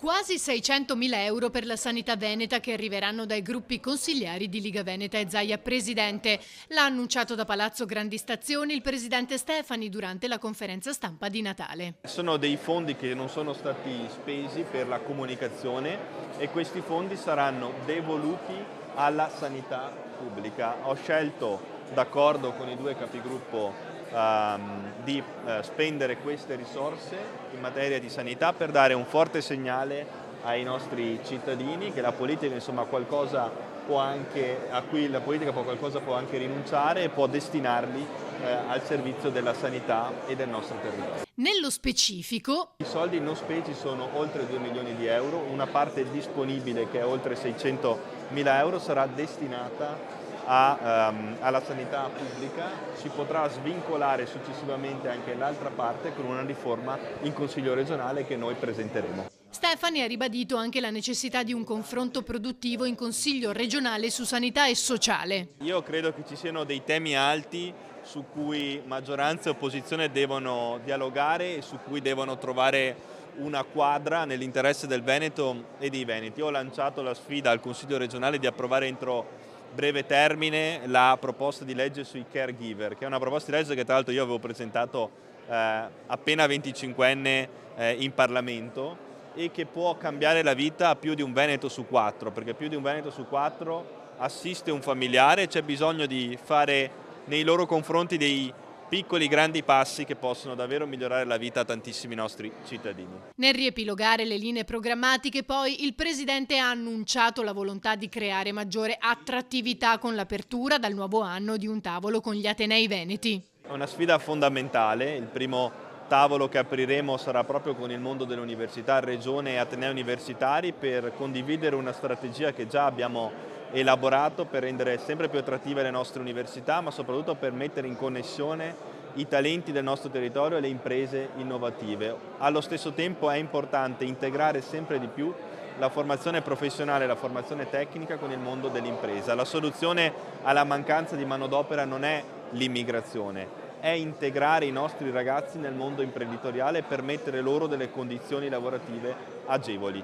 Quasi 600.000 euro per la sanità veneta che arriveranno dai gruppi consigliari di Liga Veneta e Zaia Presidente. L'ha annunciato da Palazzo Grandi Stazioni il presidente Stefani durante la conferenza stampa di Natale. Sono dei fondi che non sono stati spesi per la comunicazione e questi fondi saranno devoluti alla sanità pubblica. Ho scelto, d'accordo con i due capigruppo, di spendere queste risorse in materia di sanità per dare un forte segnale ai nostri cittadini che la politica qualcosa può anche, a cui la politica può anche rinunciare e può destinarli al servizio della sanità e del nostro territorio. Nello specifico, I soldi non spesi sono oltre 2 milioni di euro, una parte disponibile che è oltre 600 mila euro sarà destinata alla sanità pubblica, si potrà svincolare successivamente anche l'altra parte con una riforma in Consiglio regionale che noi presenteremo. Stefani ha ribadito anche la necessità di un confronto produttivo in Consiglio regionale su sanità e sociale. Io credo che ci siano dei temi alti su cui maggioranza e opposizione devono dialogare e su cui devono trovare una quadra nell'interesse del Veneto e dei veneti. Io ho lanciato la sfida al Consiglio regionale di approvare entro breve termine la proposta di legge sui caregiver, che è una proposta di legge che tra l'altro io avevo presentato appena 25enne in Parlamento e che può cambiare la vita a più di un veneto su 4, perché più di un veneto su 4 assiste un familiare e c'è bisogno di fare nei loro confronti dei piccoli grandi passi che possono davvero migliorare la vita a tantissimi nostri cittadini. Nel riepilogare le linee programmatiche, poi, il presidente ha annunciato la volontà di creare maggiore attrattività con l'apertura dal nuovo anno di un tavolo con gli atenei veneti. È una sfida fondamentale, il primo tavolo che apriremo sarà proprio con il mondo dell'università, regione e atenei universitari per condividere una strategia che già abbiamo elaborato per rendere sempre più attrattive le nostre università, ma soprattutto per mettere in connessione i talenti del nostro territorio e le imprese innovative. Allo stesso tempo è importante integrare sempre di più la formazione professionale e la formazione tecnica con il mondo dell'impresa. La soluzione alla mancanza di manodopera non è l'immigrazione, è integrare i nostri ragazzi nel mondo imprenditoriale e permettere loro delle condizioni lavorative agevoli.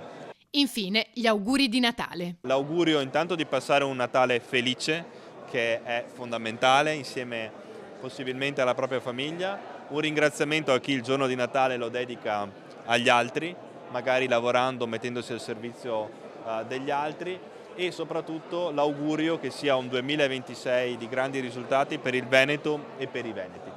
Infine, gli auguri di Natale. L'augurio intanto di passare un Natale felice, che è fondamentale, insieme possibilmente alla propria famiglia. Un ringraziamento a chi il giorno di Natale lo dedica agli altri, magari lavorando, mettendosi al servizio degli altri, e soprattutto l'augurio che sia un 2026 di grandi risultati per il Veneto e per i veneti.